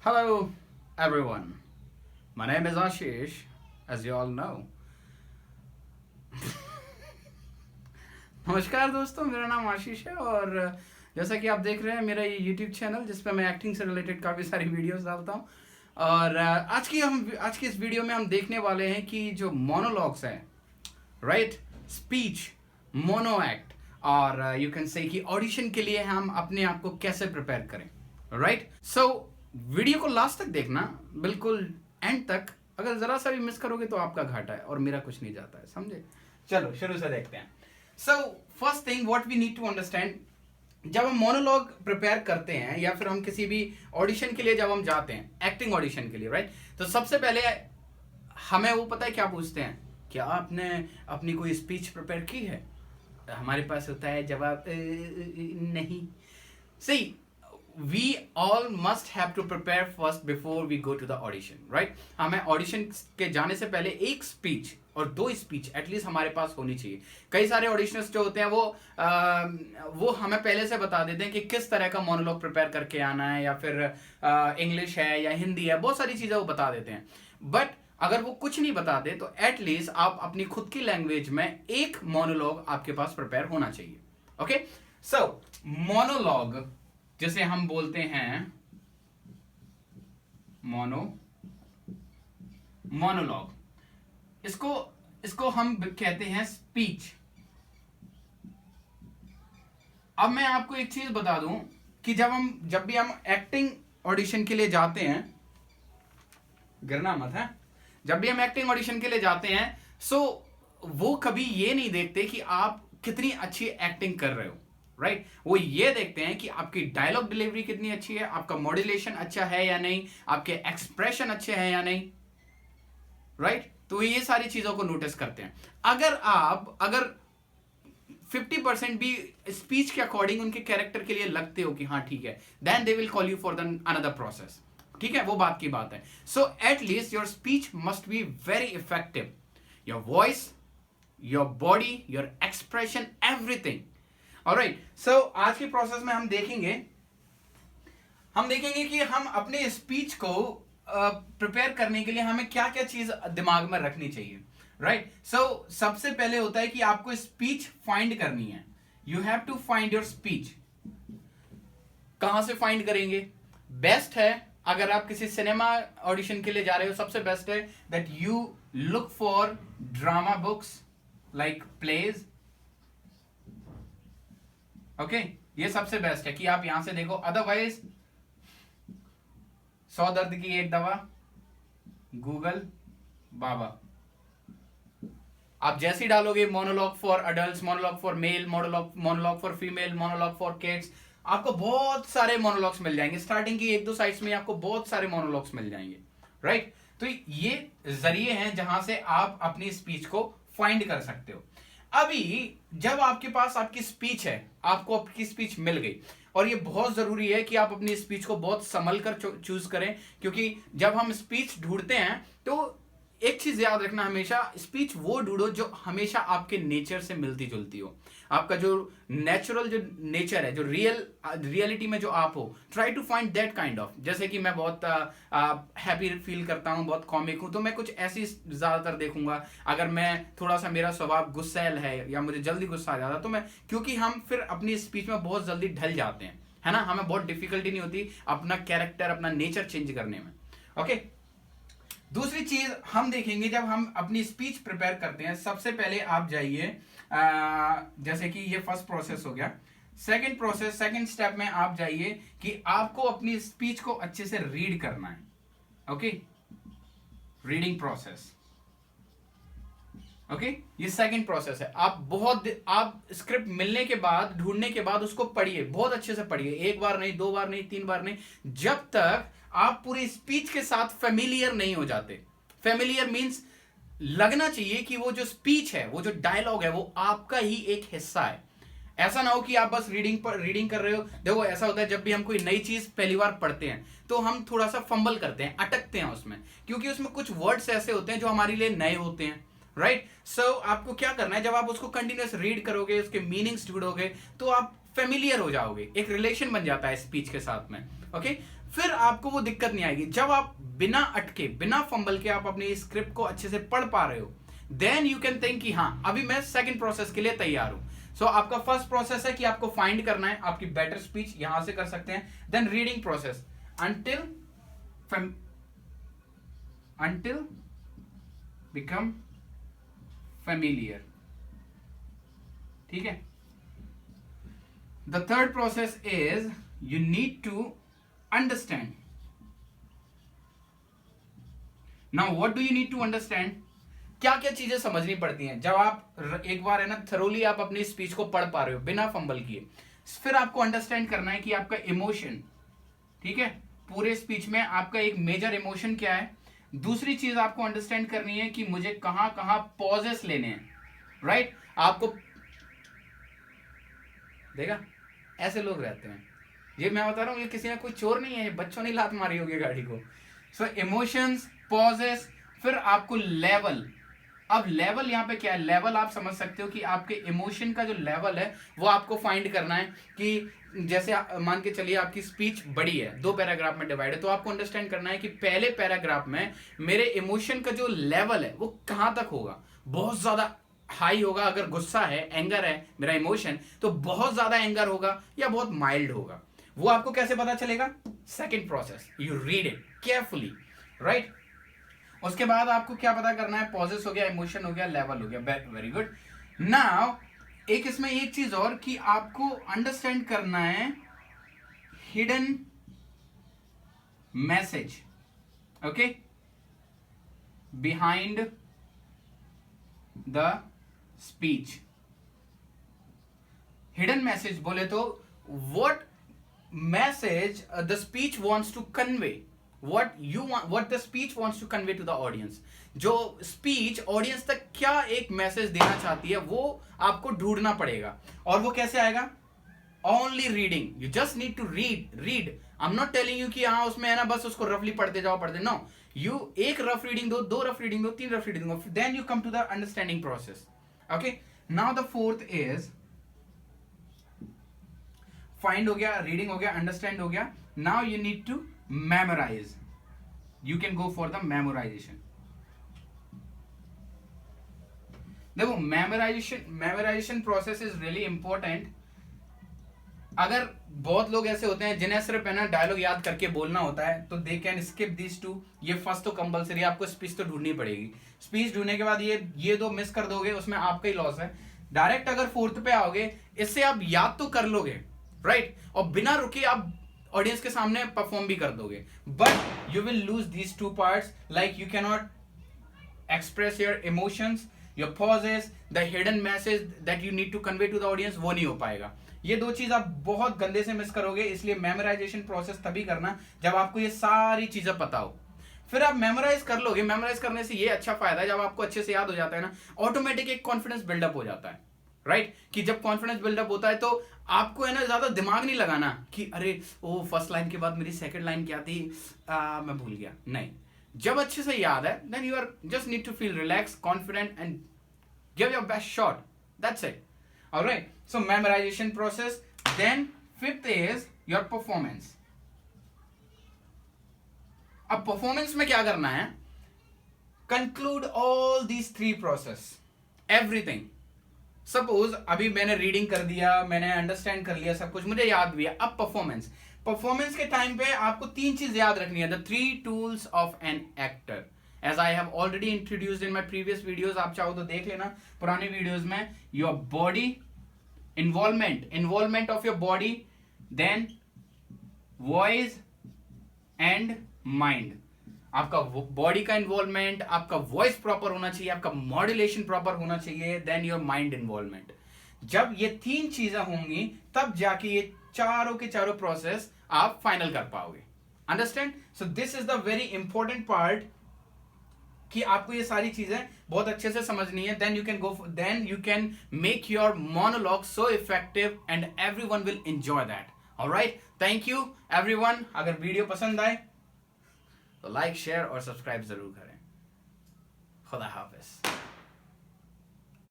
Hello, everyone. My name is Ashish, as you all know. नमस्कार दोस्तों, मेरा नाम आशीष है और जैसा कि आप देख रहे हैं मेरा ये YouTube चैनल जिस पे मैं एक्टिंग से रिलेटेड काफ़ी सारी वीडियोस डालता हूँ। और आज की इस वीडियो में हम देखने वाले हैं कि जो मोनोलॉग्स हैं, राइट, स्पीच, मोनो एक्ट, और यू कैन से कि ऑडिशन के लिए हम अपने आप को कैसे प्रिपेयर करें, राइट। सो वीडियो को लास्ट तक देखना, बिल्कुल एंड तक। अगर जरा सा भी मिस करोगे तो आपका घाटा है और मेरा कुछ नहीं जाता है, समझे। चलो शुरू से देखते हैं। So first thing what we need to understand, जब हम मोनोलॉग प्रिपेयर करते हैं या फिर हम किसी भी ऑडिशन के लिए जब हम जाते हैं, एक्टिंग ऑडिशन के लिए, राइट, तो सबसे पहले हमें वो पता है क्या पूछते हैं, क्या आपने अपनी कोई स्पीच प्रिपेयर की है। हमारे पास होता है जवाब नहीं। सी, we all must have to prepare first before we go to the audition, right? हमें ऑडिशन के जाने से पहले एक स्पीच और दो स्पीच एटलीस्ट हमारे पास होनी चाहिए। कई सारे ऑडिशनर्स जो होते हैं वो हमें पहले से बता देते हैं कि किस तरह का मोनोलॉग प्रिपेयर करके आना है, या फिर इंग्लिश है या हिंदी है, बहुत सारी चीज़ें वो बता देते हैं। बट अगर वो कुछ नहीं बताते तो एटलीस्ट आप अपनी खुद की लैंग्वेज में एक मोनोलॉग आपके पास प्रिपेयर होना चाहिए। ओके, सो मोनोलॉग जिसे हम बोलते हैं मोनोलॉग, इसको हम कहते हैं स्पीच। अब मैं आपको एक चीज बता दूं कि जब भी हम एक्टिंग ऑडिशन के लिए जाते हैं, गिरना मत है, जब भी हम एक्टिंग ऑडिशन के लिए जाते हैं, सो वो कभी ये नहीं देखते कि आप कितनी अच्छी एक्टिंग कर रहे हो, राइट। वो ये देखते हैं कि आपकी डायलॉग डिलीवरी कितनी अच्छी है, आपका मॉड्यूलेशन अच्छा है या नहीं, आपके एक्सप्रेशन अच्छे हैं या नहीं, राइट। तो ये सारी चीजों को नोटिस करते हैं। अगर 50% भी स्पीच के अकॉर्डिंग उनके कैरेक्टर के लिए लगते हो कि हाँ ठीक है, then they will call you for the another process. ठीक है, वो बात की बात है। So at least your speech must be very effective, your voice, your body, your expression, everything. Alright, so आज के प्रोसेस में हम देखेंगे कि हम अपने स्पीच को प्रिपेयर करने के लिए हमें क्या क्या चीज दिमाग में रखनी चाहिए, राइट। सो सबसे पहले होता है कि आपको स्पीच फाइंड करनी है। You have to find your speech. कहां से फाइंड करेंगे? बेस्ट है अगर आप किसी सिनेमा ऑडिशन के लिए जा रहे हो, सबसे बेस्ट है that you look for drama books like plays. Okay, ये सबसे बेस्ट है कि आप यहां से देखो। अदरवाइज 100 दर्द की एक दवा, गूगल बाबा। आप जैसे ही डालोगे monologue for adult, monologue for male, monologue for female, monologue for kids, आपको बहुत सारे मोनोलॉग्स मिल जाएंगे। स्टार्टिंग की एक दो साइट्स में आपको बहुत सारे मोनोलॉग्स मिल जाएंगे, राइट। तो ये जरिए हैं जहां से आप अपनी स्पीच को फाइंड कर सकते हो। अभी जब आपके पास आपकी स्पीच है, आपको आपकी स्पीच मिल गई, और ये बहुत जरूरी है कि आप अपनी स्पीच को बहुत संभल कर चूज करें, क्योंकि जब हम स्पीच ढूंढते हैं तो एक चीज याद रखना, हमेशा स्पीच वो ढूंढो जो हमेशा आपके नेचर से मिलती जुलती हो। आपका जो नेचुरल जो नेचर है, जो रियलिटी में जो आप हो, try to find that kind of. जैसे कि मैं बहुत हैप्पी फील करता हूँ, बहुत कॉमिक हूँ, तो मैं कुछ ऐसी ज्यादातर देखूंगा। अगर मैं थोड़ा सा, मेरा स्वभाव गुस्सैल है या मुझे जल्दी गुस्सा आ जाता, तो मैं, क्योंकि हम फिर अपनी स्पीच में बहुत जल्दी ढल जाते हैं, है ना, हमें बहुत डिफिकल्टी नहीं होती अपना कैरेक्टर, अपना नेचर चेंज करने में। ओके, दूसरी चीज हम देखेंगे जब हम अपनी स्पीच प्रिपेयर करते हैं, सबसे पहले आप जाइए, जैसे कि ये फर्स्ट प्रोसेस हो गया। सेकंड स्टेप में आप जाइए कि आपको अपनी स्पीच को अच्छे से रीड करना है। Okay, reading process. ओके, ये सेकंड प्रोसेस है। आप स्क्रिप्ट मिलने के बाद, ढूंढने के बाद उसको पढ़िए, बहुत अच्छे से पढ़िए, एक बार नहीं, दो बार नहीं, तीन बार नहीं, जब तक आप पूरी स्पीच के साथ फेमिलियर नहीं हो जाते। फेमिलियर मींस लगना चाहिए कि वो जो स्पीच है, वो जो डायलॉग है, वो आपका ही एक हिस्सा है। ऐसा ना हो कि आप बस रीडिंग कर रहे हो। देखो, ऐसा होता है जब भी हम कोई नई चीज पहली बार पढ़ते हैं तो हम थोड़ा सा फंबल करते हैं, अटकते हैं उसमें, क्योंकि उसमें कुछ वर्ड्स ऐसे होते हैं जो हमारे लिए नए होते हैं, राइट। सो आपको क्या करना है, जब आप उसको कंटिन्यूअस रीड करोगे, उसके मीनिंग्स ढूंढोगे, तो आप फेमिलियर हो जाओगे, एक रिलेशन बन जाता है स्पीच के साथ में। ओके, फिर आपको वो दिक्कत नहीं आएगी। जब आप बिना अटके, बिना फंबल के आप अपनी स्क्रिप्ट को अच्छे से पढ़ पा रहे हो, देन यू कैन थिंक कि हाँ अभी मैं सेकंड प्रोसेस के लिए तैयार हूं। सो आपका फर्स्ट प्रोसेस है कि आपको फाइंड करना है आपकी बेटर स्पीच, यहां से कर सकते हैं। Then reading process until become familiar, ठीक है। The third process is you need to understand. Now what do you need to understand? क्या क्या चीजें समझनी पड़ती हैं जब आप एक बार है ना थरोली आप अपनी स्पीच को पढ़ पा रहे हो बिना फंबल किए। फिर आपको अंडरस्टैंड करना है कि आपका इमोशन, ठीक है, पूरे स्पीच में आपका एक मेजर इमोशन क्या है। दूसरी चीज आपको अंडरस्टैंड करनी है कि मुझे कहां कहां पॉजेस लेने हैं, राइट। आपको देखा, ऐसे लोग रहते हैं, ये मैं बता रहा हूं, ये किसी ने कोई चोर नहीं है, ये बच्चों ने लात मारी होगी गाड़ी को। सो इमोशंस, पॉजेस, फिर आपको लेवल। अब लेवल यहां पे क्या है, लेवल आप समझ सकते हो कि आपके इमोशन का जो लेवल है वो आपको फाइंड करना है। कि जैसे मान के चलिए आपकी स्पीच बड़ी है, 2 पैराग्राफ में डिवाइड है, तो आपको अंडरस्टैंड करना है कि पहले पैराग्राफ में मेरे इमोशन का जो लेवल है वो कहां तक होगा। बहुत ज्यादा हाई होगा, अगर गुस्सा है, एंगर है मेरा इमोशन, तो बहुत ज्यादा एंगर होगा या बहुत माइल्ड होगा। वो आपको कैसे पता चलेगा? Second process, you read it carefully, right. उसके बाद आपको क्या पता करना है, पॉजेस हो गया, इमोशन हो गया, लेवल हो गया, वेरी गुड। नाउ एक इसमें एक चीज और कि आपको अंडरस्टैंड करना है hidden message, okay, behind the speech. Hidden message बोले तो what message the speech wants to convey, what the speech wants to convey to the audience। जो स्पीच ऑडियंस तक क्या एक मैसेज देना चाहती है वो आपको ढूंढना पड़ेगा। और वो कैसे आएगा? Only reading, you just need to read. I am not telling you कि हाँ उसमें है ना बस उसको रफली पढ़ते जाओ, नो, यू एक रफ रीडिंग दो, 2 रफ रीडिंग दो, 3 रफ रीडिंग दो, then you come to the understanding process. Okay, now the fourth is find हो गया, रीडिंग हो गया, अंडरस्टैंड हो गया। Now you need to memorize. You can go for the memorization. देखो memorization process is really important। अगर बहुत लोग ऐसे होते हैं जिन्हें सिर्फ है ना डायलॉग याद करके बोलना होता है तो they can skip this too. ये फर्स्ट तो कंपलसरी, आपको स्पीच तो ढूंढनी पड़ेगी। स्पीच ढूंढने के बाद ये 2 मिस कर दोगे, उसमें आपका ही लॉस है। डायरेक्ट अगर फोर्थ पे आओगे, इससे आप याद तो कर लोगे, राइट, और बिना रुके आप ऑडियंस के सामने परफॉर्म भी कर दोगे, but you will lose these 2 parts, like you can not express your emotions, your pauses, the hidden message that you need to convey to the audience, वो नहीं हो पाएगा। ये 2 चीज आप बहुत गंदे से मिस करोगे। इसलिए मेमोराइजेशन प्रोसेस तभी करना जब आपको ये सारी चीजें पता हो। फिर आप मेमोराइज कर लोगे। मेमोराइज करने से ये अच्छा फायदा है, जब आपको अच्छे से याद हो जाता है ना, ऑटोमेटिक एक कॉन्फिडेंस बिल्डअप हो जाता है, राइट। कि जब कॉन्फिडेंस बिल्डअप होता है तो आपको है ना ज्यादा दिमाग नहीं लगाना कि अरे वो फर्स्ट लाइन के बाद मेरी सेकंड लाइन क्या थी, मैं भूल गया। नहीं, जब अच्छे से याद है, then you are just need to feel relax, confident and give your best shot, that's it. Alright, so memorisation process. Then fifth is your performance. अब परफॉर्मेंस में क्या करना है? Conclude all these 3 process, everything. Suppose अभी मैंने reading कर दिया, मैंने अंडरस्टैंड कर लिया, सब कुछ मुझे याद भी है। अब परफॉर्मेंस के टाइम पे आपको 3 चीज याद रखनी है, the 3 tools of an actor, as I have already introduced in my previous videos. आप चाहो तो देख लेना पुराने वीडियोस में। Your body involvement of your body, then voice and mind. आपका बॉडी का इन्वॉल्वमेंट, आपका वॉइस प्रॉपर होना चाहिए, आपका मॉड्यूलेशन प्रॉपर होना चाहिए, देन योर माइंड इन्वॉल्वमेंट। जब ये 3 चीजें होंगी तब जाके ये चारों के चारों प्रोसेस आप फाइनल कर पाओगे। Understand? So this is the very important part कि आपको ये सारी चीजें बहुत अच्छे से समझनी है। Then you can make your monologue so effective and everyone will enjoy that. Alright, thank you everyone. अगर वीडियो पसंद आए तो लाइक, शेयर और सब्सक्राइब जरूर करें। खुदा हाफिज।